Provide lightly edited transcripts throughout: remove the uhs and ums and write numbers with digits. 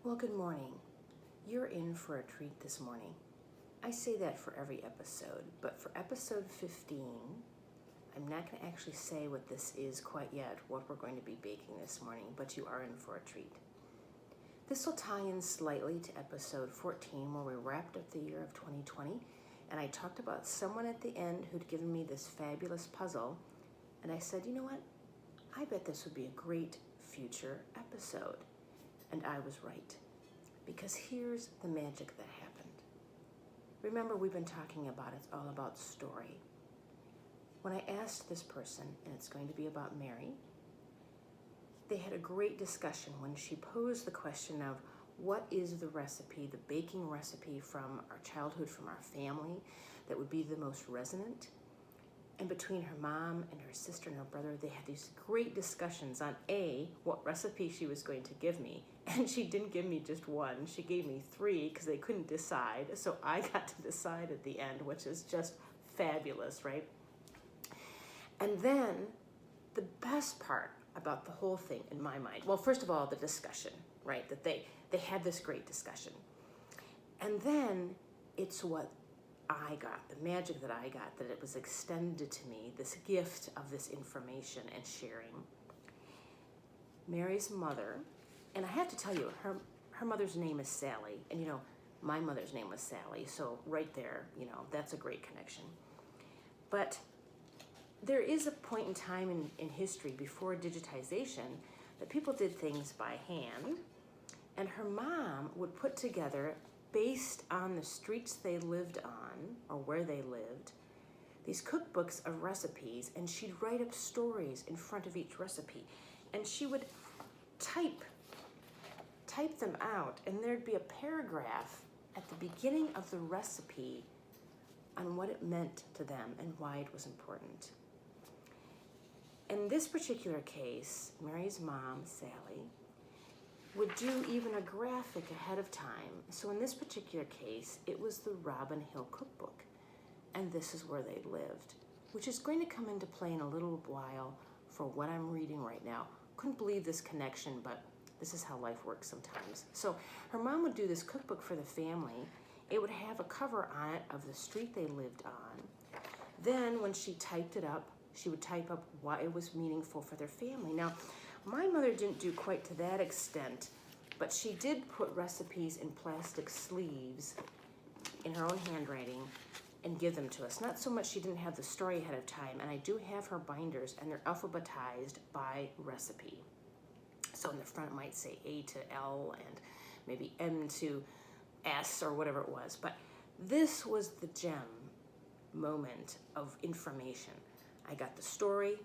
Well, good morning. You're in for a treat this morning. I say that for every episode, but for episode 15, I'm not going to actually say what this is quite yet, what we're going to be baking this morning, but you are in for a treat. This will tie in slightly to episode 14, where we wrapped up the year of 2020, and I talked about someone at the end who'd given me this fabulous puzzle, and I said, you know what? I bet this would be a great future episode. And I was right, because here's the magic that happened. Remember, we've been talking about it's all about story. When I asked this person, and it's going to be about Mary, they had a great discussion when she posed the question of what is the recipe, the baking recipe from our childhood, from our family, that would be the most resonant. And between her mom and her sister and her brother, they had these great discussions on what recipe she was going to give me. And she didn't give me just one, she gave me 3 because they couldn't decide. So I got to decide at the end, which is just fabulous, right? And then the best part about the whole thing in my mind, well, first of all, the discussion, right? That they had this great discussion. And then it's what I got, the magic that I got, that it was extended to me, this gift of this information and sharing. Mary's mother, and I have to tell you, her mother's name is Sally, and my mother's name was Sally, so right there, that's a great connection. But there is a point in time in history before digitization that people did things by hand, and her mom would put together, based on the streets they lived on or where they lived, these cookbooks of recipes, and she'd write up stories in front of each recipe, and she would type them out, and there'd be a paragraph at the beginning of the recipe on what it meant to them and why it was important. In this particular case, Mary's mom, Sally, would do even a graphic ahead of time. So in this particular case, it was the Robin Hill Cookbook, and this is where they lived, which is going to come into play in a little while for what I'm reading right now. Couldn't believe this connection, but this is how life works sometimes. So her mom would do this cookbook for the family. It would have a cover on it of the street they lived on. Then when she typed it up, she would type up why it was meaningful for their family. Now, my mother didn't do quite to that extent, but she did put recipes in plastic sleeves in her own handwriting and give them to us. Not so much she didn't have the story ahead of time, and I do have her binders, and they're alphabetized by recipe. So in the front it might say A to L and maybe M to S or whatever it was. But this was the gem moment of information. I got the story,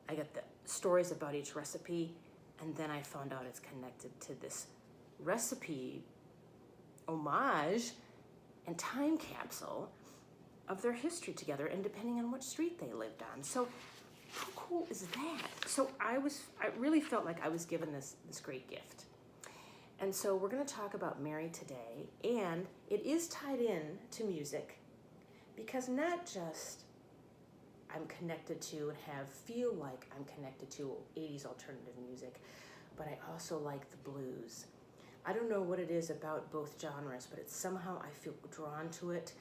I got the stories about each recipe, and then I found out it's connected to this recipe homage and time capsule of their history together, and depending on what street they lived on. So how cool is that? So I really felt like I was given this great gift. And so we're going to talk about Mary today, and it is tied in to music, because not just I'm connected to and feel like I'm connected to 80s alternative music, but I also like the blues. I don't know what it is about both genres, but it's somehow I feel drawn to it,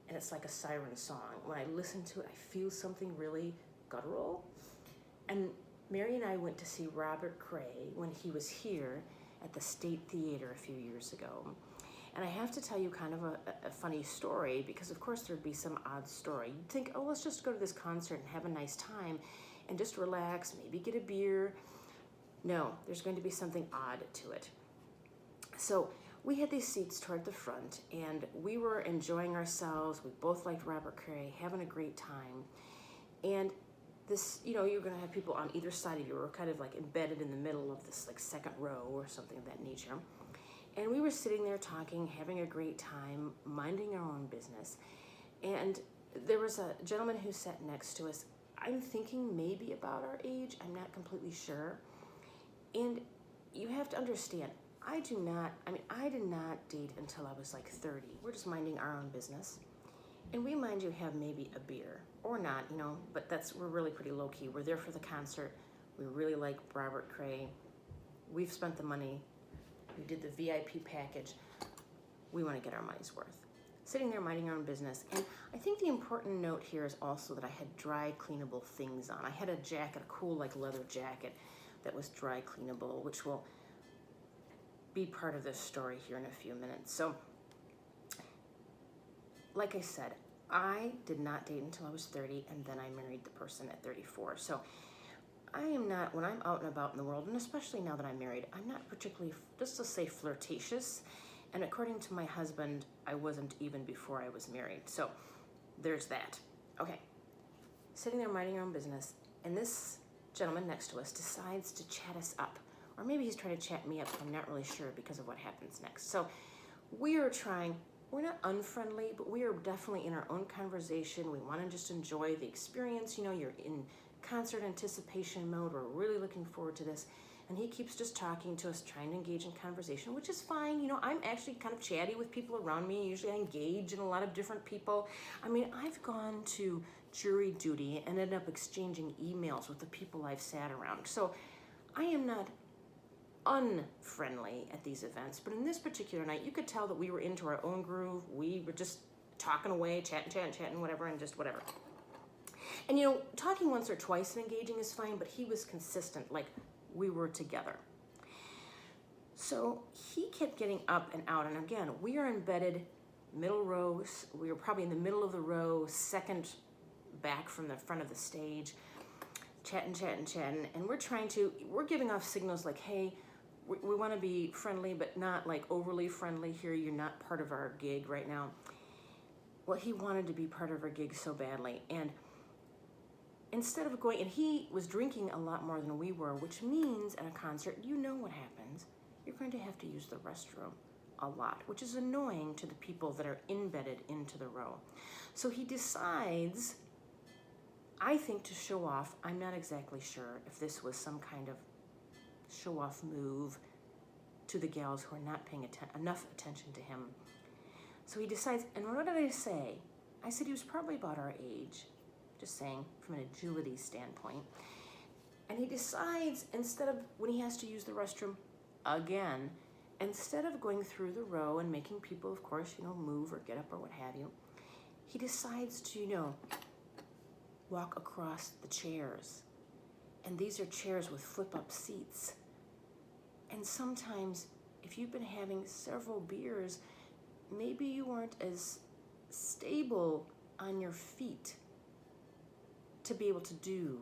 and it's like a siren song. When I listen to it, I feel something really guttural. And Mary and I went to see Robert Cray when he was here at the State Theater a few years ago. And I have to tell you kind of a funny story, because of course there'd be some odd story. You'd think, oh, let's just go to this concert and have a nice time and just relax, maybe get a beer. No, there's going to be something odd to it. So we had these seats toward the front, and we were enjoying ourselves. We both liked Robert Cray, having a great time. And this, you're going to have people on either side of you, or kind of like embedded in the middle of this like second row or something of that nature. And we were sitting there talking, having a great time, minding our own business. And there was a gentleman who sat next to us. I'm thinking maybe about our age. I'm not completely sure. And you have to understand, I did not date until I was like 30. We're just minding our own business. And we, mind you, have maybe a beer or not, but we're really pretty low key. We're there for the concert. We really like Robert Cray. We've spent the money. We did the VIP package. We want to get our money's worth. Sitting there minding our own business. And I think the important note here is also that I had dry cleanable things on. I had a jacket, a cool like leather jacket that was dry cleanable, which will be part of this story here in a few minutes. So, like I said, I did not date until I was 30, and then I married the person at 34. So I am not, when I'm out and about in the world, and especially now that I'm married, I'm not particularly, just to say, flirtatious. And according to my husband, I wasn't even before I was married. So there's that. Okay, sitting there minding our own business, and this gentleman next to us decides to chat us up. Or maybe he's trying to chat me up, I'm not really sure because of what happens next. So we're not unfriendly, but we are definitely in our own conversation. We want to just enjoy the experience. You know, you're in concert anticipation mode. We're really looking forward to this. And he keeps just talking to us, trying to engage in conversation, which is fine. You know, I'm actually kind of chatty with people around me. Usually I engage in a lot of different people. I mean, I've gone to jury duty and ended up exchanging emails with the people I've sat around. So I am not unfriendly at these events, but in this particular night, you could tell that we were into our own groove. We were just talking away, chatting, whatever, and just whatever. And you know, talking once or twice and engaging is fine, but he was consistent, like we were together. So he kept getting up and out, and again, we are embedded middle row. We were probably in the middle of the row, second back from the front of the stage, chatting, and we're giving off signals like, hey, we want to be friendly, but not like overly friendly here. You're not part of our gig right now. Well, he wanted to be part of our gig so badly, and instead of going, and he was drinking a lot more than we were, which means at a concert, you know what happens. You're going to have to use the restroom a lot, which is annoying to the people that are embedded into the row. So he decides, I think, to show off. I'm not exactly sure if this was some kind of show-off move to the gals who are not paying enough attention to him. So he decides, and what did I say? I said he was probably about our age, just saying from an agility standpoint. And he decides, instead of, when he has to use the restroom again, instead of going through the row and making people, of course, you know, move or get up or what have you, he decides to, you know, walk across the chairs. And these are chairs with flip-up seats. And sometimes, if you've been having several beers, maybe you weren't as stable on your feet to be able to do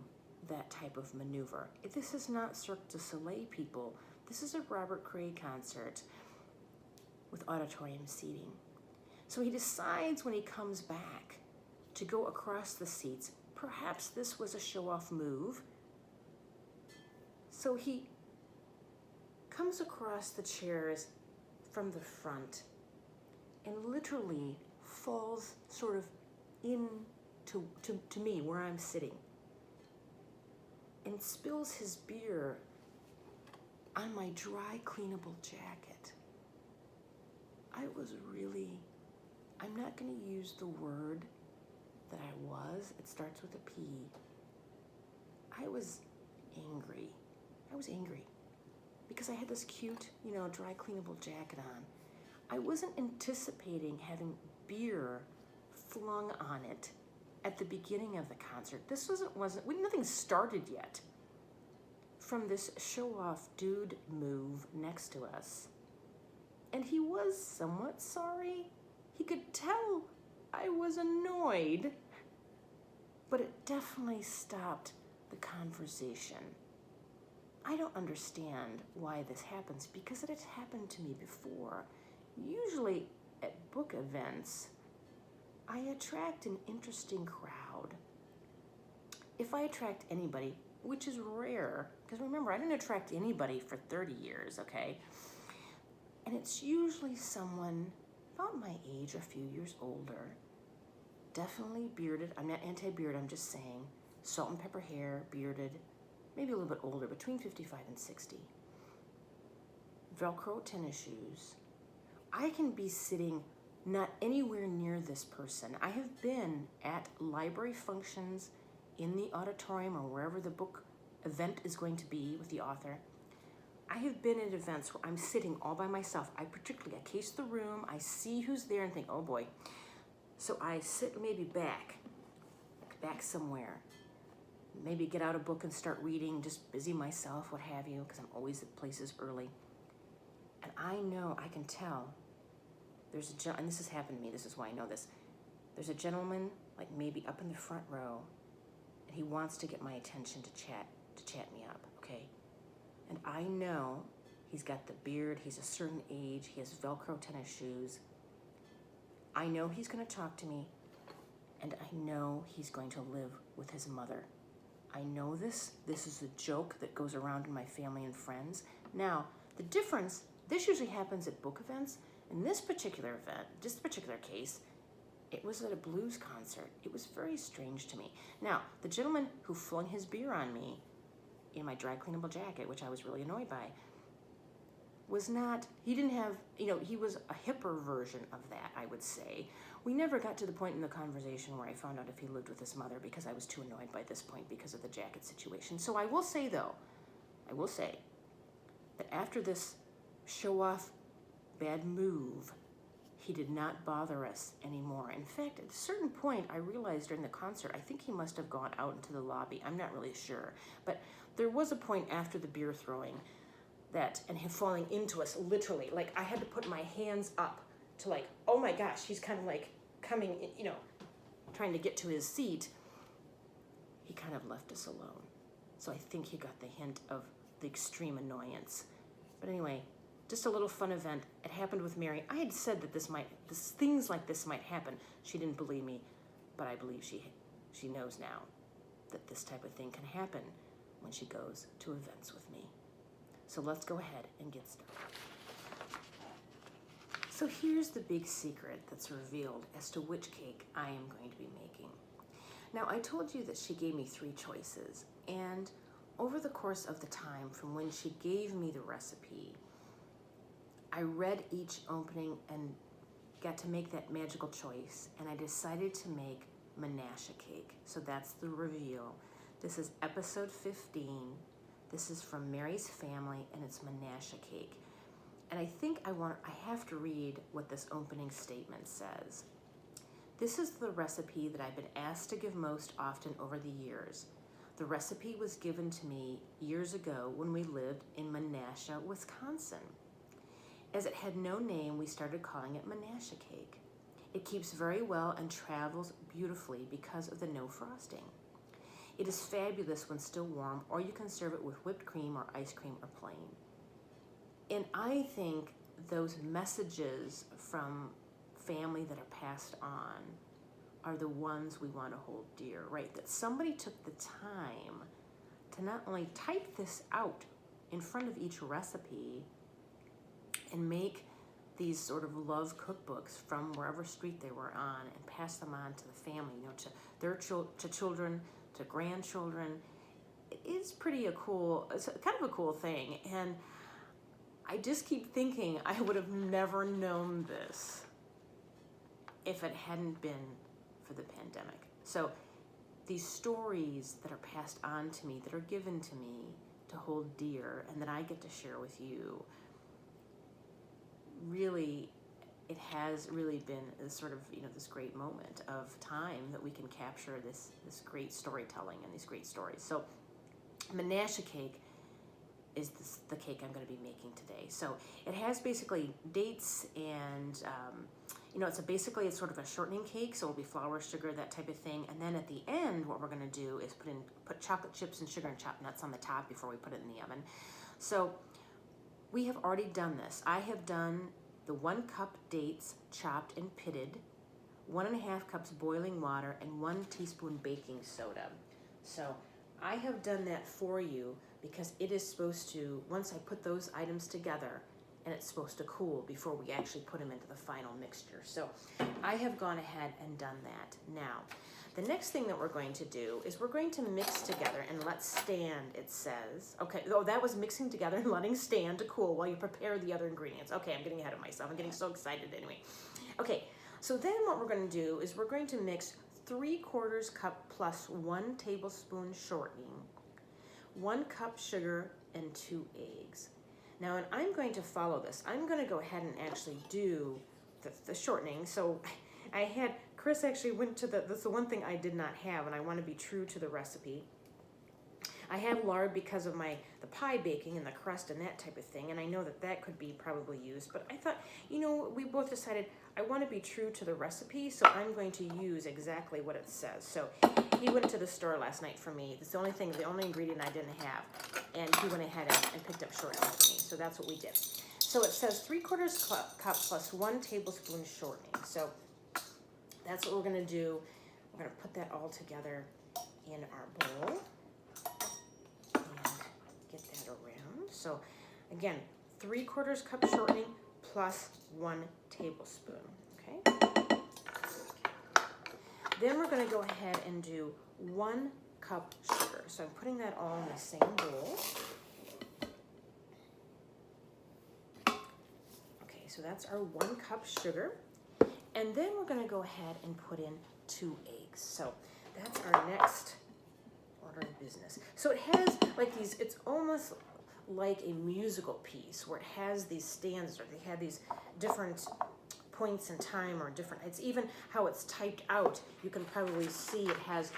that type of maneuver. This is not Cirque du Soleil, people. This is a Robert Cray concert with auditorium seating. So he decides when he comes back to go across the seats. Perhaps this was a show-off move. So he comes across the chairs from the front and literally falls sort of in to me where I'm sitting and spills his beer on my dry cleanable jacket. I'm not going to use the word that I was. It starts with a P. I was angry because I had this cute, you know, dry cleanable jacket on. I wasn't anticipating having beer flung on it at the beginning of the concert. This nothing started yet from this show-off dude move next to us. And he was somewhat sorry. He could tell I was annoyed, but it definitely stopped the conversation. I don't understand why this happens, because it has happened to me before. Usually at book events, I attract an interesting crowd. If I attract anybody, which is rare, because remember, I didn't attract anybody for 30 years, okay? And it's usually someone about my age, a few years older, definitely bearded. I'm not anti-beard, I'm just saying. Salt and pepper hair, bearded, maybe a little bit older, between 55 and 60. Velcro tennis shoes. I can be sitting not anywhere near this person. I have been at library functions in the auditorium or wherever the book event is going to be with the author. I have been at events where I'm sitting all by myself. I case the room, I see who's there and think, oh boy. So I sit maybe back somewhere, maybe get out a book and start reading, just busy myself, what have you, because I'm always at places early. And I know, I can tell, and this has happened to me, this is why I know this. There's a gentleman, like maybe up in the front row, and he wants to get my attention to chat me up, okay? And I know he's got the beard, he's a certain age, he has Velcro tennis shoes. I know he's gonna talk to me, and I know he's going to live with his mother. I know this is a joke that goes around in my family and friends. Now, the difference, this usually happens at book events. In this particular event, this particular case, it was at a blues concert. It was very strange to me. Now, the gentleman who flung his beer on me in my dry cleanable jacket, which I was really annoyed by, he didn't have, he was a hipper version of that, I would say. We never got to the point in the conversation where I found out if he lived with his mother because I was too annoyed by this point because of the jacket situation. So I will say that after this show-off bad move, he did not bother us anymore. In fact, at a certain point, I realized during the concert, I think he must have gone out into the lobby. I'm not really sure. But there was a point after the beer throwing and him falling into us, literally. Like, I had to put my hands up to like, oh my gosh, he's kind of like coming, trying to get to his seat. He kind of left us alone. So I think he got the hint of the extreme annoyance. But anyway, just a little fun event. It happened with Mary. I had said that things like this might happen. She didn't believe me, but I believe she knows now that this type of thing can happen when she goes to events with me. So let's go ahead and get started. So here's the big secret that's revealed as to which cake I am going to be making. Now, I told you that she gave me 3 choices, and over the course of the time from when she gave me the recipe, I read each opening and got to make that magical choice, and I decided to make Menasha Cake. So that's the reveal. This is episode 15. This is from Mary's family, and it's Menasha Cake. And I think I have to read what this opening statement says. This is the recipe that I've been asked to give most often over the years. The recipe was given to me years ago when we lived in Menasha, Wisconsin. As it had no name, we started calling it Menasha Cake. It keeps very well and travels beautifully because of the no frosting. It is fabulous when still warm, or you can serve it with whipped cream or ice cream or plain. And I think those messages from family that are passed on are the ones we want to hold dear, right? That somebody took the time to not only type this out in front of each recipe and make these sort of love cookbooks from wherever street they were on and pass them on to the family, to their children, to grandchildren. It is it's kind of a cool thing. And I just keep thinking I would have never known this if it hadn't been for the pandemic. So these stories that are passed on to me, that are given to me to hold dear and that I get to share with you, really, it has really been this sort of, this great moment of time that we can capture this great storytelling and these great stories. So Menasha Cake is the cake I'm going to be making today. So it has basically dates and, it's sort of a shortening cake. So it'll be flour, sugar, that type of thing. And then at the end, what we're going to do is put chocolate chips and sugar and chopped nuts on the top before we put it in the oven. So we have already done this. I have done the 1 cup dates chopped and pitted, 1.5 cups boiling water, and 1 teaspoon baking soda. So I have done that for you because it is supposed to, once I put those items together, and it's supposed to cool before we actually put them into the final mixture. So I have gone ahead and done that. Now, the next thing that we're going to do is we're going to mix together and let stand, it says. Okay, that was mixing together and letting stand to cool while you prepare the other ingredients. Okay, I'm getting ahead of myself. I'm getting so excited anyway. Okay, so then what we're going to do is we're going to mix 3/4 cup plus 1 tablespoon shortening, 1 cup sugar, and 2 eggs. Now, and I'm going to follow this. I'm going to go ahead and actually do the shortening. So I had, Chris actually went to that's the one thing I did not have, and I want to be true to the recipe. I have lard because of the pie baking and the crust and that type of thing, and I know that could be probably used, but I thought, you know, we both decided I want to be true to the recipe, so I'm going to use exactly what it says. So he went to the store last night for me. It's the only ingredient I didn't have, and he went ahead and picked up shortening for me, so that's what we did. So it says 3/4 cup plus 1 tablespoon shortening. So that's what we're going to do. We're going to put that all together in our bowl. Get that around. So again, 3/4 cup shortening plus 1 tablespoon. Okay. Then we're going to go ahead and do 1 cup sugar. So I'm putting that all in the same bowl. Okay, so that's our 1 cup sugar. And then we're going to go ahead and put in 2 eggs. So that's our next order of business. So it has like these, it's almost like a musical piece where it has these stanzas, or they have these different points in time, or different, it's even how it's typed out. You can probably see it has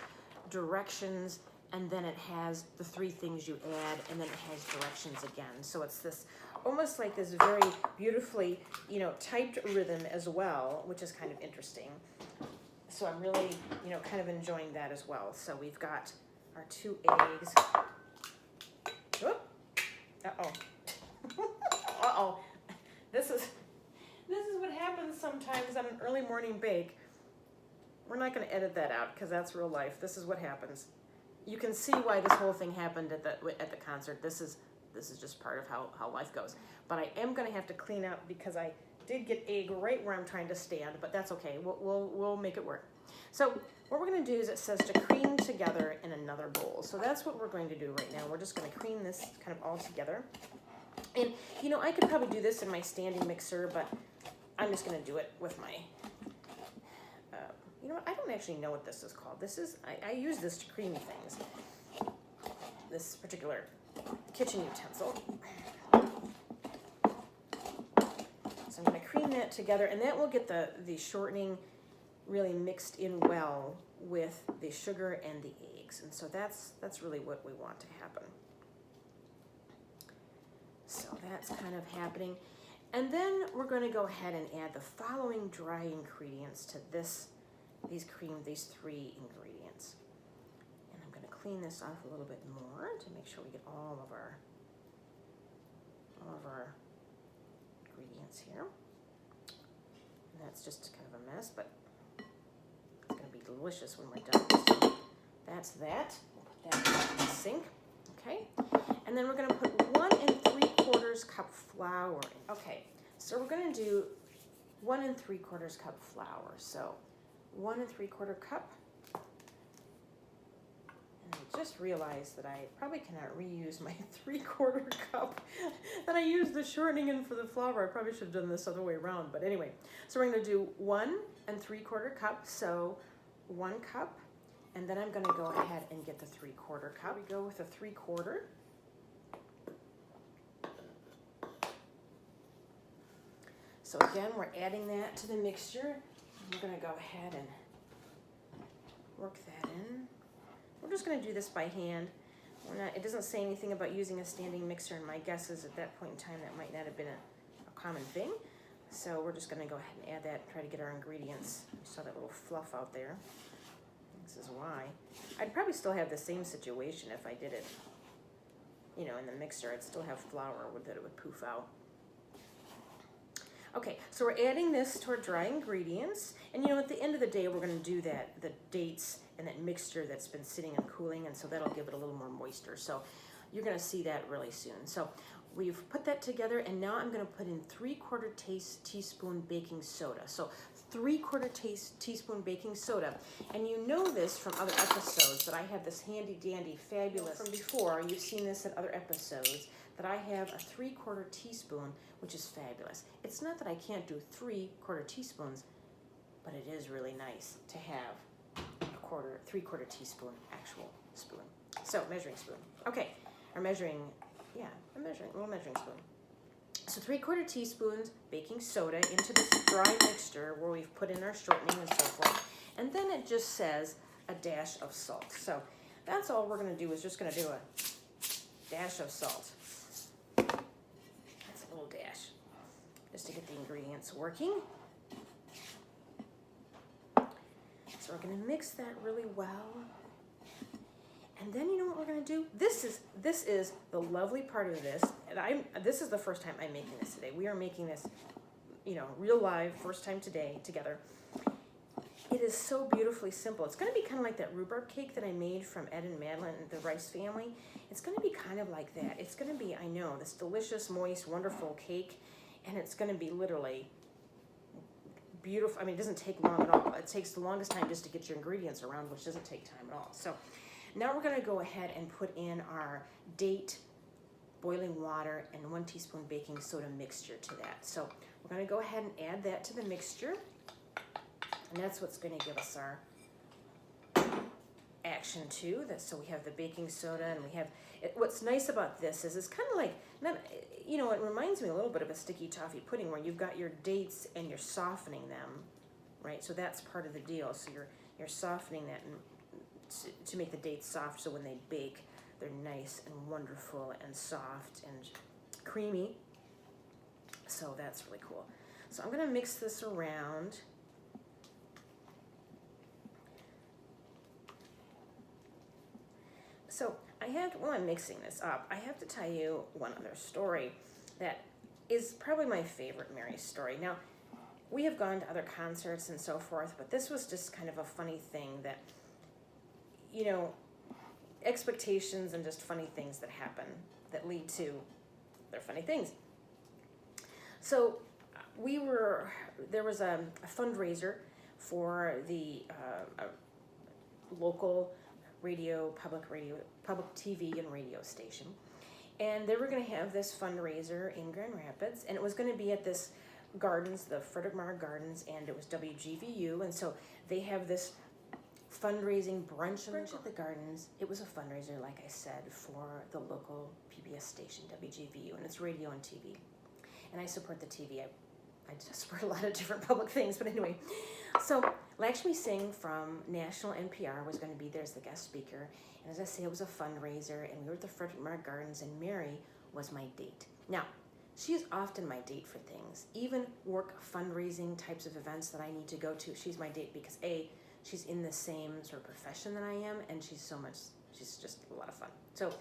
directions, and then it has the 3 things you add, and then it has directions again. So it's this almost like this very beautifully, you know, typed rhythm as well, which is kind of interesting. So I'm really, you know, kind of enjoying that as well. So we've got our 2 eggs. Whoop. Uh-oh. Uh-oh. This is what happens sometimes on an early morning bake. We're not going to edit that out because that's real life. This is what happens. You can see why this whole thing happened at the concert. This is just part of how life goes. But I am going to have to clean up because I did get egg right where I'm trying to stand, but that's okay. We'll make it work. So what we're going to do is, it says to cream together in another bowl. So that's what we're going to do right now. We're just going to cream this kind of all together. And, you know, I could probably do this in my standing mixer, but I'm just going to do it with my, you know what, I don't actually know what this is called. This is, I use this to cream things. This particular kitchen utensil. So I'm going to cream that together, and that will get the shortening really mixed in well with the sugar and the eggs. And so that's really what we want to happen. So that's kind of happening. And then we're going to go ahead and add the following dry ingredients to these 3 ingredients. And I'm going to clean this off a little bit more to make sure we get all of our ingredients here. And that's just kind of a mess, but it's going to be delicious when we're done. So that's that. We'll put that in the sink. Okay. And then we're going to put 1 3/4 cup flour in. Okay. So we're going to do 1 3/4 cup flour. So 1 3/4 cup. And I just realized that I probably cannot reuse my 3/4 cup that I used the shortening in for the flour. I probably should have done this other way around, but anyway. So we're going to do 1 3/4 cup, so 1 cup, and then I'm going to go ahead and get the 3/4 cup. We go with a 3/4. So again, we're adding that to the mixture. We're going to go ahead and work that in. We're just going to do this by hand. It doesn't say anything about using a standing mixer, and my guess is at that point in time that might not have been a common thing. So we're just going to go ahead and add that and try to get our ingredients. You saw that little fluff out there. This is why. I'd probably still have the same situation if I did it, you know, in the mixer. I'd still have flour that it would poof out. Okay, so we're adding this to our dry ingredients, and you know, at the end of the day, we're going to do the dates and that mixture that's been sitting and cooling, and so that'll give it a little more moisture. So you're going to see that really soon. So we've put that together, and now I'm going to put in 3/4 teaspoon baking soda. So 3/4 teaspoon baking soda, and you know this from other episodes that I have this handy dandy fabulous from before. You've seen this in other episodes that I have a 3/4 teaspoon, which is fabulous. It's not that I can't do 3/4 teaspoons, but it is really nice to have a 3/4 teaspoon actual spoon. So measuring spoon. Okay, a little measuring spoon. So 3/4 teaspoons baking soda into this dry mixture where we've put in our shortening and so forth. And then it just says a dash of salt. So that's all we're gonna do, is just gonna do a dash of salt. That's a little dash, just to get the ingredients working. So we're gonna mix that really well. And then you know what we're gonna do? This is the lovely part of this. And this is the first time I'm making this today. We are making this, you know, real live, first time today together. It is so beautifully simple. It's gonna be kind of like that rhubarb cake that I made from Ed and Madeline, the Rice family. It's gonna be kind of like that. It's gonna be, I know, this delicious, moist, wonderful cake, and it's gonna be literally beautiful. I mean, it doesn't take long at all. It takes the longest time just to get your ingredients around, which doesn't take time at all. So now we're gonna go ahead and put in our date, boiling water, and 1 teaspoon baking soda mixture to that. So we're gonna go ahead and add that to the mixture, and that's what's gonna give us our action too. So we have the baking soda, and we have, what's nice about this is it's kind of like, you know, it reminds me a little bit of a sticky toffee pudding where you've got your dates and you're softening them, right? So that's part of the deal. So you're softening that to make the dates soft, so when they bake, they're nice and wonderful and soft and creamy. So that's really cool. So I'm gonna mix this around. So while I'm mixing this up, I have to tell you one other story that is probably my favorite Mary story. Now, we have gone to other concerts and so forth, but this was just kind of a funny thing that, you know, expectations and just funny things that happen that lead to their funny things. So there was a fundraiser for the local public TV and radio station. And they were gonna have this fundraiser in Grand Rapids, and it was gonna be at this gardens, the Frederick Marr Gardens, and it was WGVU, and so they have this fundraising brunch at the gardens. It was a fundraiser, like I said, for the local PBS station, WGVU, and it's radio and TV. And I support the TV. I just support a lot of different public things, but anyway. So Lakshmi Singh from National NPR was going to be there as the guest speaker. And as I say, it was a fundraiser, and we were at the Frederick Marr Gardens, and Mary was my date. Now, she is often my date for things, even work fundraising types of events that I need to go to. She's my date because A, she's in the same sort of profession that I am, and she's just a lot of fun. So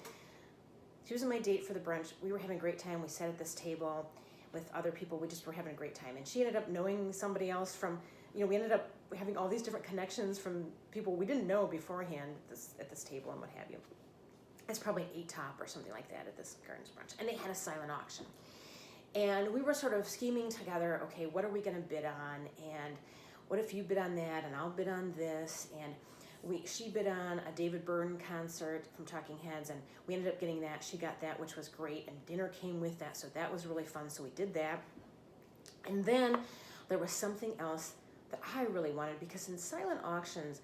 she was my date for the brunch. We were having a great time. We sat at this table with other people. We just were having a great time. And she ended up knowing somebody else from, you know, we ended up having all these different connections from people we didn't know beforehand at this table and what have you. It's probably an 8 top or something like that at this gardens brunch. And they had a silent auction. And we were sort of scheming together, okay, what are we gonna bid on? And what if you bid on that and I'll bid on this? And she bid on a David Byrne concert from Talking Heads, and we ended up getting that. She got that, which was great, and dinner came with that, so that was really fun, so we did that. And then there was something else that I really wanted, because in silent auctions,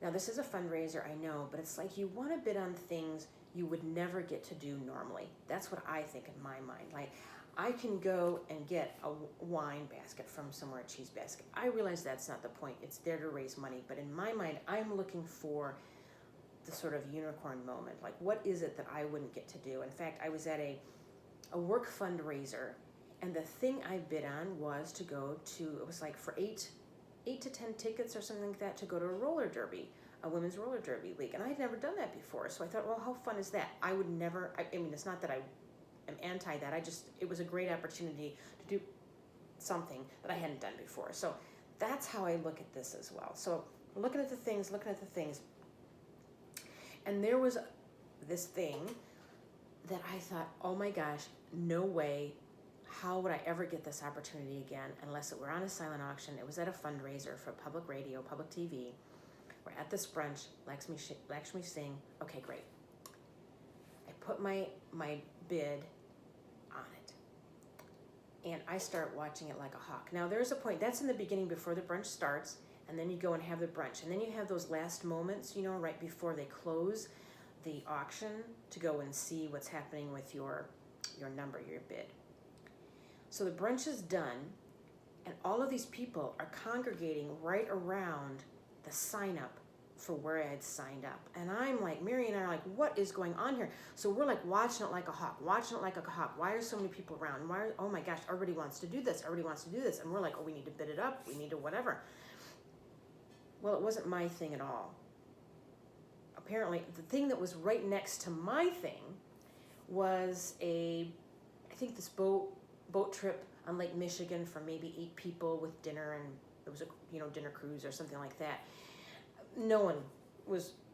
now this is a fundraiser, I know, but it's like you want to bid on things you would never get to do normally. That's what I think in my mind. Like, I can go and get a wine basket from somewhere, a cheese basket. I realize that's not the point. It's there to raise money. But in my mind, I'm looking for the sort of unicorn moment. Like, what is it that I wouldn't get to do? In fact, I was at a work fundraiser, and the thing I bid on was to go to, it was like for 8 to 10 tickets or something like that, to go to a roller derby, a women's roller derby league. And I had never done that before. So I thought, well, how fun is that? I would never, I mean, it's not that I am anti that. It was a great opportunity to do something that I hadn't done before. So that's how I look at this as well. So looking at the things. And there was this thing that I thought, oh my gosh, no way. How would I ever get this opportunity again unless it were on a silent auction? It was at a fundraiser for public radio, public TV. We're at this brunch, Lakshmi Singh. Okay, great. I put my bid on it, and I start watching it like a hawk. Now there's a point, that's in the beginning before the brunch starts, and then you go and have the brunch, and then you have those last moments, you know, right before they close the auction to go and see what's happening with your number, your bid. So the brunch is done, and all of these people are congregating right around the sign up for where I had signed up. And I'm like, Mary and I are like, what is going on here? So we're like watching it like a hawk, watching it like a hawk. Why are so many people around? Oh my gosh, everybody wants to do this. Everybody wants to do this. And we're like, oh, we need to bid it up. We need to whatever. Well, it wasn't my thing at all. Apparently, the thing that was right next to my thing was I think this boat trip on Lake Michigan for maybe 8 people with dinner, and it was a dinner cruise or something like that. No one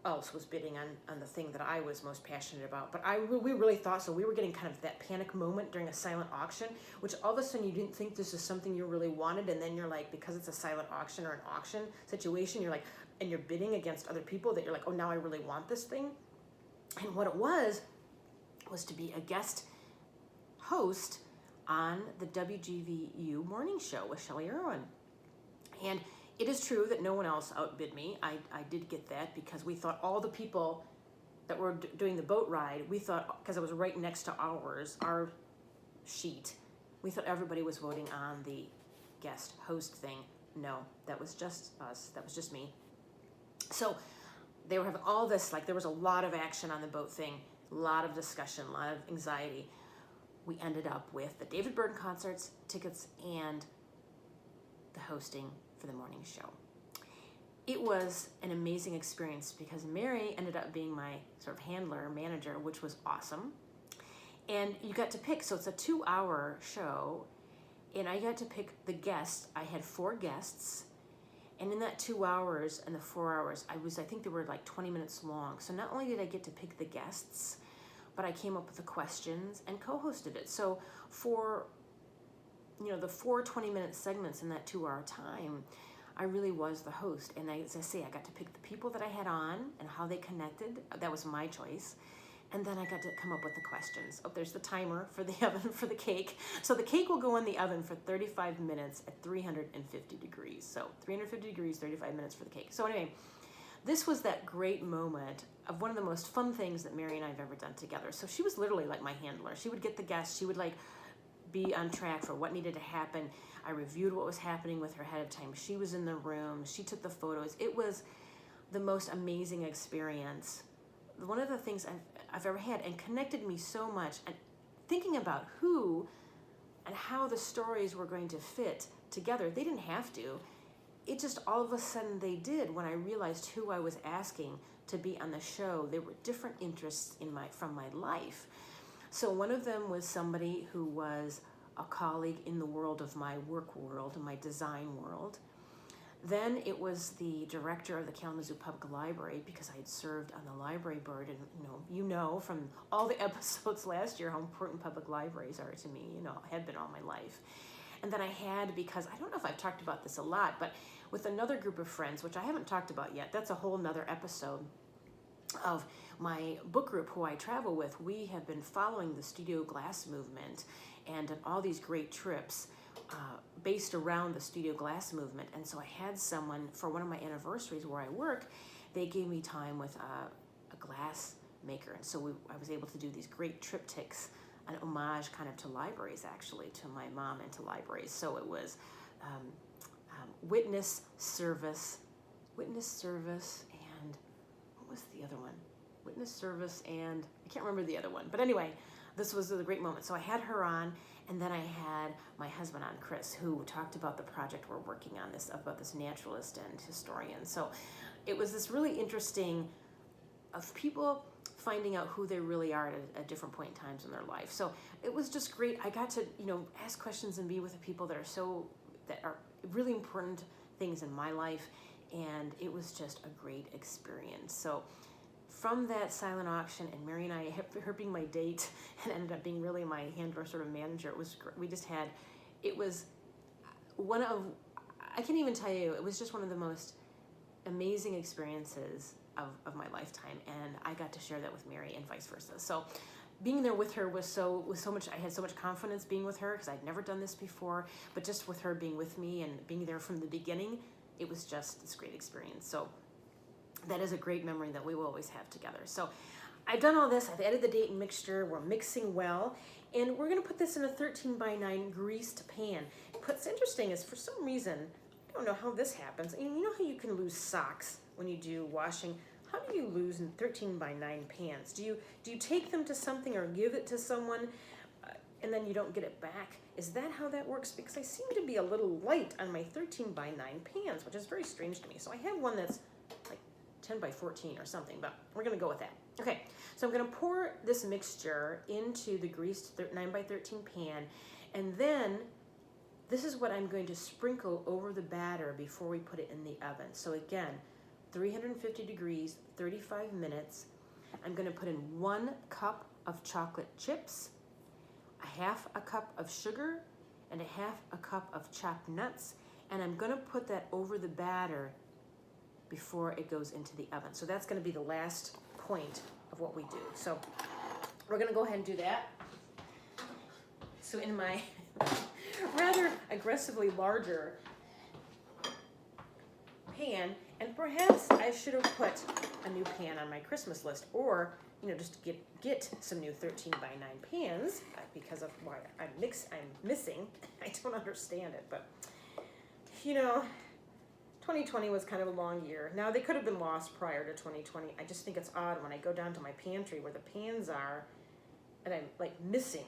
else was bidding on the thing that I was most passionate about, but we really thought so. We were getting kind of that panic moment during a silent auction, which all of a sudden you didn't think this is something you really wanted, and then you're like, because it's a silent auction or an auction situation, you're like, and you're bidding against other people that you're like, oh, now I really want this thing. And what it was to be a guest host on the WGVU morning show with Shelley Irwin. And it is true that no one else outbid me. I did get that because we thought all the people that were doing the boat ride, we thought, because it was right next to our sheet, we thought everybody was voting on the guest host thing. No, that was just us. That was just me. So they were having all this, like there was a lot of action on the boat thing, a lot of discussion, a lot of anxiety. We ended up with the David Byrne concerts, tickets, and the hosting for the morning show. It was an amazing experience because Mary ended up being my sort of handler, manager, which was awesome. And you got to pick, so it's a 2-hour show, and I got to pick the guests. I had 4 guests, and in that 2 hours and the 4 hours, I think they were like 20 minutes long. So not only did I get to pick the guests, but I came up with the questions and co-hosted it. So for the 4 20-minute segments in that 2-hour time, I really was the host. And as I say, I got to pick the people that I had on and how they connected. That was my choice. And then I got to come up with the questions. Oh, there's the timer for the oven for the cake. So the cake will go in the oven for 35 minutes at 350 degrees. So 350 degrees, 35 minutes for the cake. So anyway, this was that great moment of one of the most fun things that Mary and I have ever done together. So she was literally like my handler. She would get the guests. She would be on track for what needed to happen. I reviewed what was happening with her ahead of time. She was in the room. She took the photos. It was the most amazing experience. One of the things I've ever had, and connected me so much. And thinking about who and how the stories were going to fit together, they didn't have to. It just all of a sudden they did when I realized who I was asking to be on the show. There were different interests from my life. So one of them was somebody who was a colleague in the world of my work world, my design world. Then it was the director of the Kalamazoo Public Library, because I had served on the library board, and from all the episodes last year how important public libraries are to me, had been all my life. And then I had, because I don't know if I've talked about this a lot, but with another group of friends, which I haven't talked about yet, that's a whole nother episode of my book group who I travel with. We have been following the studio glass movement and on all these great trips based around the studio glass movement. And so I had someone, for one of my anniversaries where I work, they gave me time with a glass maker. And so I was able to do these great triptychs, an homage kind of to libraries, actually, to my mom and to libraries. So it was witness service, and what was the other one? Witness service, and I can't remember the other one. But anyway, this was a great moment. So I had her on, and then I had my husband on, Chris, who talked about the project we're working on, about this naturalist and historian. So it was this really interesting of people finding out who they really are at different point in times in their life. So it was just great. I got to, ask questions and be with the people that are really important things in my life, and it was just a great experience. So from that silent auction, and Mary and I, her being my date and ended up being really my handler, sort of manager, it was one of, I can't even tell you, it was just one of the most amazing experiences of my lifetime, and I got to share that with Mary and vice versa. So being there with her was so much, I had so much confidence being with her because I'd never done this before, but just with her being with me and being there from the beginning, it was just this great experience. So that is a great memory that we will always have together. So I've done all this. I've added the date and mixture. We're mixing well. And we're going to put this in a 13 by 9 greased pan. What's interesting is for some reason, I don't know how this happens. And you know how you can lose socks when you do washing? How do you lose in 13 by 9 pans? Do you take them to something or give it to someone and then you don't get it back? Is that how that works? Because I seem to be a little light on my 13 by 9 pans, which is very strange to me. So I have one that's like 10 by 14 or something, but we're going to go with that. Okay, so I'm going to pour this mixture into the greased 9 by 13 pan, and then this is what I'm going to sprinkle over the batter before we put it in the oven. So again, 350 degrees, 35 minutes. I'm going to put in 1 cup of chocolate chips, a half a cup of sugar, and a half a cup of chopped nuts, and I'm going to put that over the batter before it goes into the oven. So that's going to be the last point of what we do. So we're going to go ahead and do that. So in my rather aggressively larger pan, and perhaps I should have put a new pan on my Christmas list, or just get some new 13 by 9 pans because of why I'm missing. I don't understand it, but 2020 was kind of a long year. Now, they could have been lost prior to 2020. I just think it's odd when I go down to my pantry where the pans are and I'm like missing.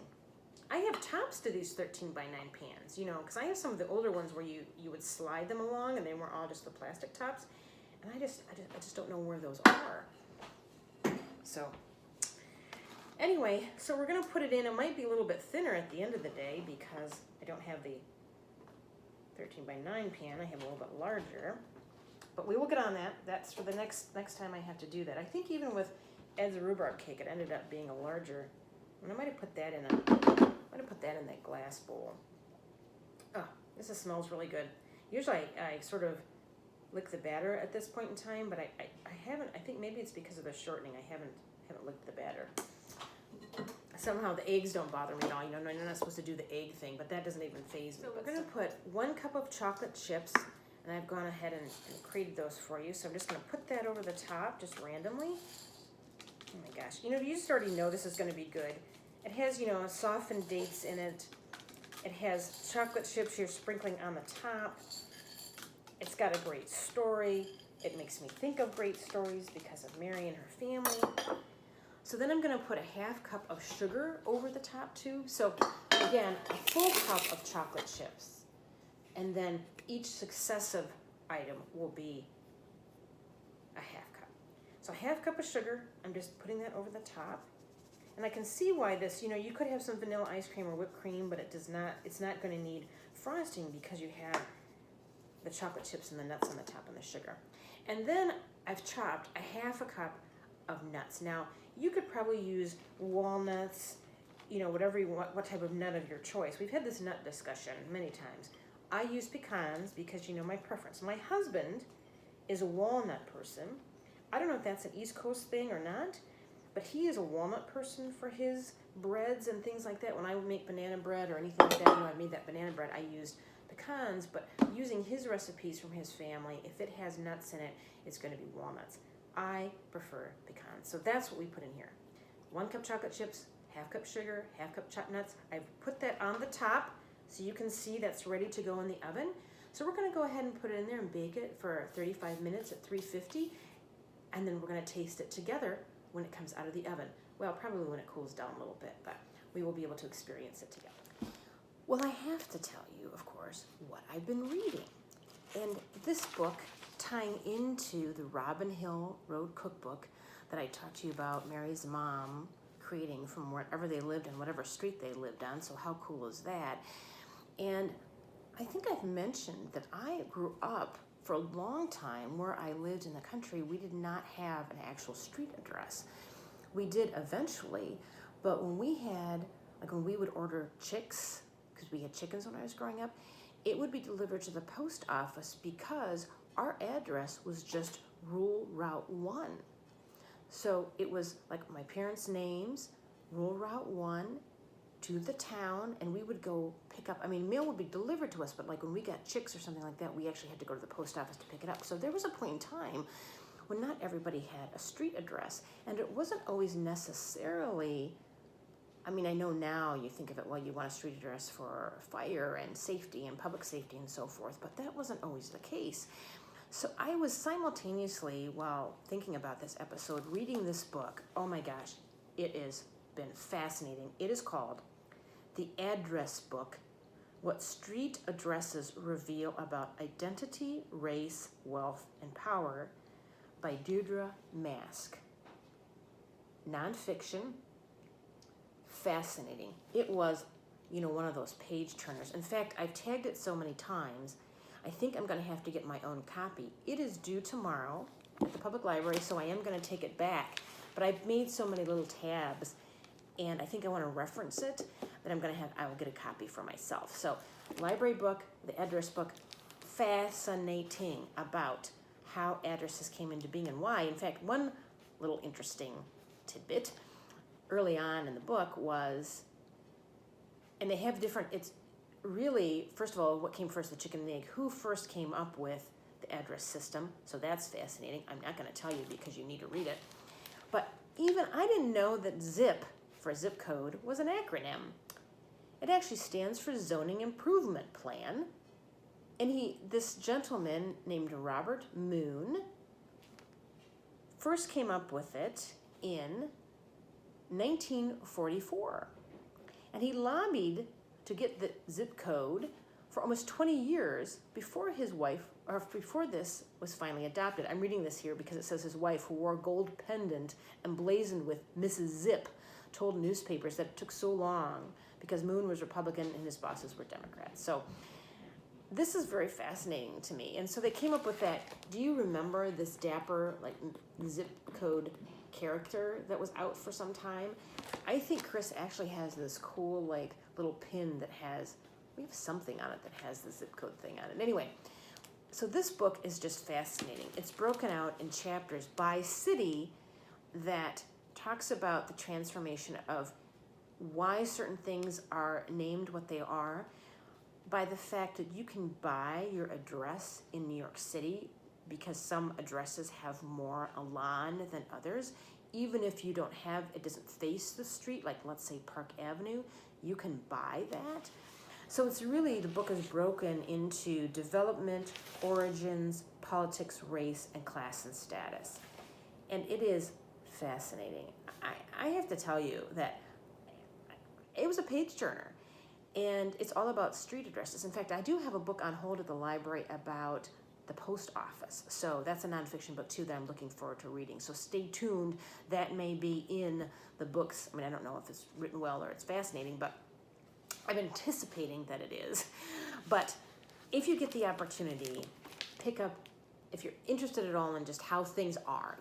I have tops to these 13 by 9 pans, because I have some of the older ones where you would slide them along and they weren't all just the plastic tops. And I just don't know where those are. So anyway, so we're going to put it in. It might be a little bit thinner at the end of the day because I don't have the 13 by 9 pan. I have a little bit larger, but we will get on that. That's for the next time I have to do that. I think even with Ed's rhubarb cake, it ended up being a larger. And I might have put that in that glass bowl. Oh, this smells really good. Usually I sort of lick the batter at this point in time, but I haven't. I think maybe it's because of the shortening. I haven't licked the batter. Somehow the eggs don't bother me at all. You're not supposed to do the egg thing, but that doesn't even faze me. So we're going to put 1 cup of chocolate chips, and I've gone ahead and created those for you. So I'm just going to put that over the top, just randomly. Oh my gosh. You just already know this is going to be good. It has, softened dates in it. It has chocolate chips here sprinkling on the top. It's got a great story. It makes me think of great stories because of Mary and her family. So then I'm going to put a half cup of sugar over the top too. So again, a full cup of chocolate chips. And then each successive item will be a half cup. So a half cup of sugar, I'm just putting that over the top. And I can see why this, you could have some vanilla ice cream or whipped cream, but it's not going to need frosting because you have the chocolate chips and the nuts on the top and the sugar. And then I've chopped a half a cup of nuts. Now, you could probably use walnuts, whatever you want, what type of nut of your choice. We've had this nut discussion many times. I use pecans because my preference. My husband is a walnut person. I don't know if that's an East Coast thing or not, but he is a walnut person for his breads and things like that. When I make banana bread or anything like that, I made that banana bread, I used pecans, but using his recipes from his family, if it has nuts in it, it's going to be walnuts. I prefer pecans. So that's what we put in here. 1 cup chocolate chips, half cup sugar, half cup chopped nuts. I've put that on the top so you can see that's ready to go in the oven. So we're going to go ahead and put it in there and bake it for 35 minutes at 350. And then we're going to taste it together when it comes out of the oven. Well, probably when it cools down a little bit, but we will be able to experience it together. Well, I have to tell you, of course, what I've been reading. And this book, tying into the Robin Hill Road Cookbook that I talked to you about Mary's mom creating from wherever they lived and whatever street they lived on. So how cool is that? And I think I've mentioned that I grew up for a long time where I lived in the country. We did not have an actual street address. We did eventually, but when we would order chicks, because we had chickens when I was growing up, it would be delivered to the post office because our address was just Rural Route 1. So it was like my parents' names, Rural Route 1, to the town, and we would go pick up. Mail would be delivered to us, but like when we got chicks or something like that, we actually had to go to the post office to pick it up. So there was a point in time when not everybody had a street address. And it wasn't always necessarily, I mean, I know now you think of it, well, you want a street address for fire and safety and public safety and so forth, but that wasn't always the case. So I was simultaneously, while thinking about this episode, reading this book. Oh my gosh, it has been fascinating. It is called The Address Book: What Street Addresses Reveal About Identity, Race, Wealth, and Power by Deirdre Mask. Nonfiction. Fascinating. It was, one of those page turners. In fact, I've tagged it so many times, I think I'm going to have to get my own copy. It is due tomorrow at the public library, so I am going to take it back. But I've made so many little tabs, and I think I want to reference it, that I will get a copy for myself. So, library book, the address book, fascinating about how addresses came into being and why. In fact, one little interesting tidbit early on in the book was, and they have different, it's really, first of all, what came first, the chicken and the egg? Who first came up with the address system? So that's fascinating. I'm not going to tell you because you need to read it. But even I didn't know that ZIP, for zip code, was an acronym. It actually stands for Zoning Improvement Plan. And this gentleman named Robert Moon first came up with it in 1944. And he lobbied to get the zip code for almost 20 years before before this was finally adopted. I'm reading this here because it says his wife, who wore a gold pendant emblazoned with Mrs. Zip, told newspapers that it took so long because Moon was Republican and his bosses were Democrats. So this is very fascinating to me. And so they came up with that. Do you remember this dapper, zip code character that was out for some time? I think Chris actually has this cool, little pin that we have something on it that has the zip code thing on it. Anyway, so this book is just fascinating. It's broken out in chapters by city that talks about the transformation of why certain things are named what they are, by the fact that you can buy your address in New York City because some addresses have more elan than others. Even if you don't have, it doesn't face the street, like let's say Park Avenue, you can buy that. So it's really, the book is broken into development, origins, politics, race, and class and status. And it is fascinating. I have to tell you that it was a page turner. And it's all about street addresses. In fact, I do have a book on hold at the library about the post office. So that's a nonfiction book too that I'm looking forward to reading. So stay tuned. That may be in the books. I mean, I don't know if it's written well or it's fascinating, but I'm anticipating that it is. But if you get the opportunity, pick up, if you're interested at all in just how things are,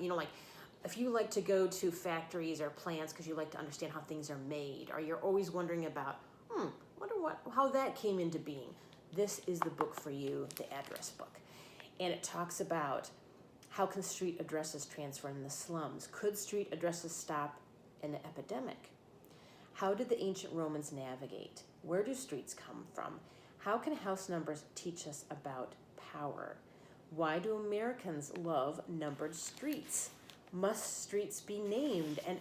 if you like to go to factories or plants because you like to understand how things are made, or you're always wondering about, wonder how that came into being, this is the book for you, the address book. And it talks about how can street addresses transfer in the slums? Could street addresses stop an epidemic? How did the ancient Romans navigate? Where do streets come from? How can house numbers teach us about power? Why do Americans love numbered streets? Must streets be named? And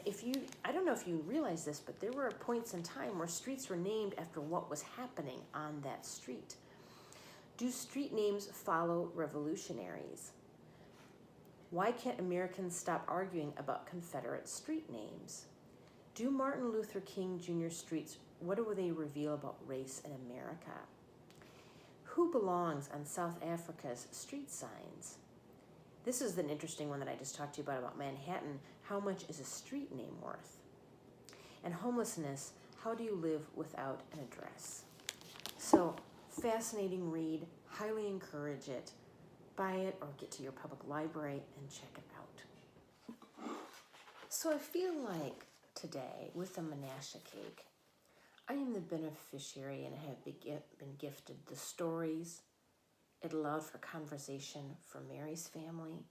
I don't know if you realize this, but there were points in time where streets were named after what was happening on that street. Do street names follow revolutionaries? Why can't Americans stop arguing about Confederate street names? Do Martin Luther King Jr. streets, what do they reveal about race in America? Who belongs on South Africa's street signs? This is an interesting one that I just talked to you about Manhattan. How much is a street name worth? And homelessness, how do you live without an address? So, fascinating read. Highly encourage it. Buy it or get to your public library and check it out. So I feel like today, with the Menasha Cake, I am the beneficiary and have been gifted the stories. It allowed for conversation for Mary's family.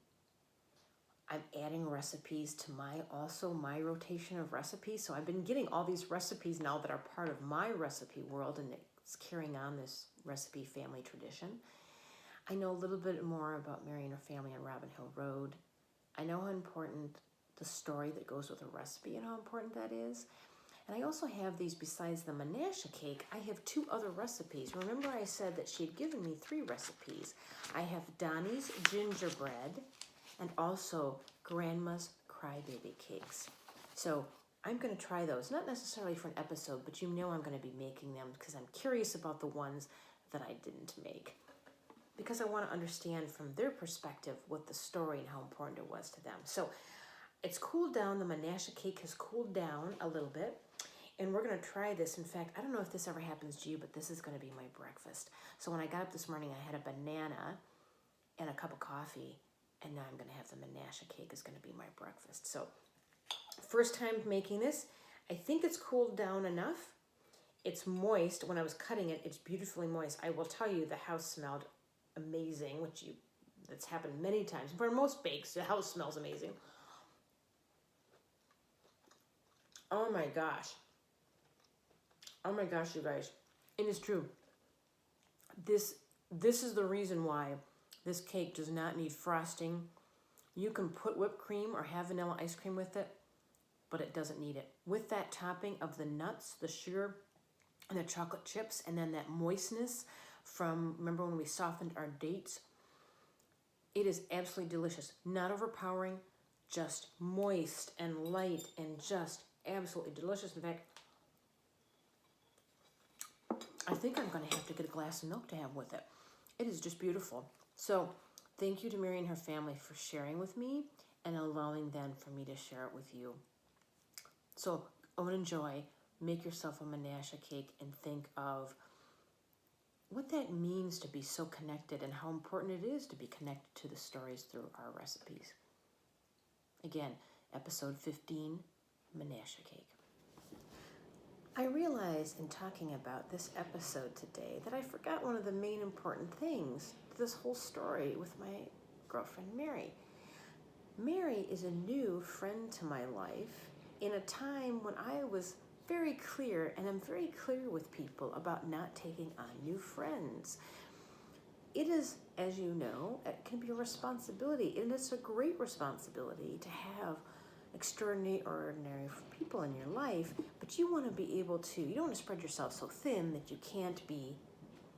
I'm adding recipes to my rotation of recipes. So I've been getting all these recipes now that are part of my recipe world, and it's carrying on this recipe family tradition. I know a little bit more about Mary and her family on Robin Hill Road. I know how important the story that goes with a recipe and how important that is. And I also have these, besides the Menasha cake, I have 2 other recipes. Remember I said that she had given me 3 recipes. I have Donnie's gingerbread and also Grandma's crybaby cakes. So I'm going to try those, not necessarily for an episode, but you know I'm going to be making them because I'm curious about the ones that I didn't make. Because I want to understand from their perspective what the story and how important it was to them. So it's cooled down. The Menasha cake has cooled down a little bit. And we're going to try this. In fact, I don't know if this ever happens to you, but this is going to be my breakfast. So when I got up this morning, I had a banana and a cup of coffee. And now I'm going to have the Menasha cake is going to be my breakfast. So first time making this. I think it's cooled down enough. It's moist. When I was cutting it, it's beautifully moist. I will tell you the house smelled amazing, that's happened many times. For most bakes, the house smells amazing. Oh my gosh. Oh my gosh, you guys. It is true. This is the reason why this cake does not need frosting. You can put whipped cream or have vanilla ice cream with it, but it doesn't need it. With that topping of the nuts, the sugar, and the chocolate chips, and then that moistness from, remember when we softened our dates? It is absolutely delicious. Not overpowering, just moist and light and just absolutely delicious. In fact, I think I'm going to have to get a glass of milk to have with it. It is just beautiful. So thank you to Mary and her family for sharing with me and allowing them for me to share it with you. So own and enjoy. Make yourself a Menasha cake and think of what that means to be so connected and how important it is to be connected to the stories through our recipes. Again, episode 15, Menasha cake. I realized in talking about this episode today that I forgot one of the main important things to this whole story with my girlfriend Mary. Mary is a new friend to my life in a time when I was very clear, and I'm very clear with people about not taking on new friends. It is, as you know, it can be a responsibility, and it's a great responsibility to have extraordinary or ordinary people in your life, but you want to be able to, you don't want to spread yourself so thin that you can't be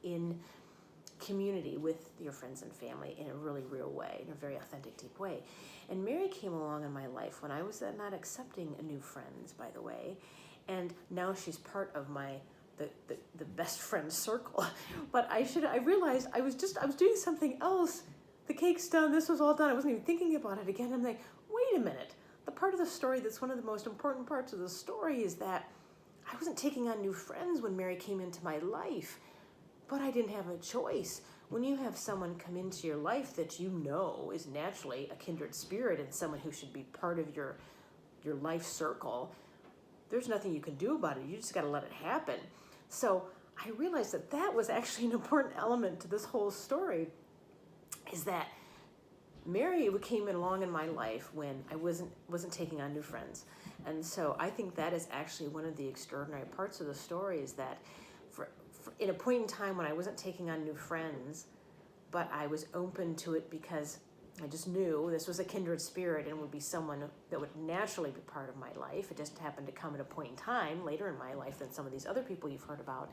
in community with your friends and family in a really real way, in a very authentic, deep way. And Mary came along in my life when I was not accepting new friends, by the way, and now she's part of the best friend circle. But I realized I was doing something else. The cake's done, this was all done. I wasn't even thinking about it again. I'm like, wait a minute. The part of the story that's one of the most important parts of the story is that I wasn't taking on new friends when Mary came into my life, but I didn't have a choice. When you have someone come into your life that you know is naturally a kindred spirit and someone who should be part of your life circle, there's nothing you can do about it. You just got to let it happen. So I realized that was actually an important element to this whole story, is that Mary came along in my life when I wasn't taking on new friends. And so I think that is actually one of the extraordinary parts of the story, is that for in a point in time when I wasn't taking on new friends, but I was open to it because I just knew this was a kindred spirit and would be someone that would naturally be part of my life. It just happened to come at a point in time later in my life than some of these other people you've heard about.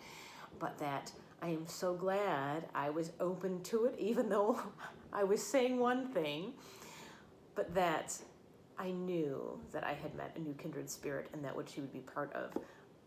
But that I am so glad I was open to it, even though I was saying one thing, but that I knew that I had met a new kindred spirit and that what she would be part of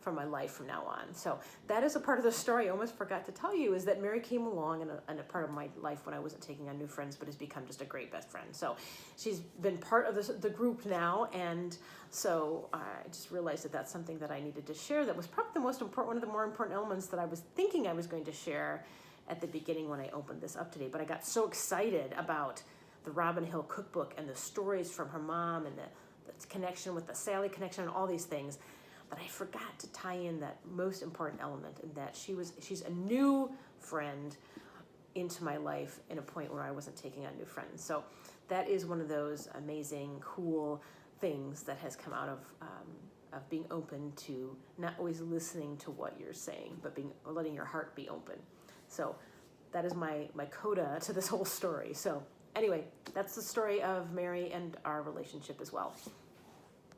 for my life from now on. So that is a part of the story I almost forgot to tell you, is that Mary came along in a part of my life when I wasn't taking on new friends, but has become just a great best friend. So she's been part of the group now, and so I just realized that that's something that I needed to share. That was probably one of the more important elements that I was thinking I was going to share at the beginning when I opened this up today. But I got so excited about the Robin Hill cookbook and the stories from her mom and the connection with the Sally connection and all these things, that I forgot to tie in that most important element, and that she's a new friend into my life in a point where I wasn't taking on new friends. So that is one of those amazing, cool things that has come out of being open to not always listening to what you're saying, but letting your heart be open. So that is my coda to this whole story. So anyway, that's the story of Mary and our relationship as well.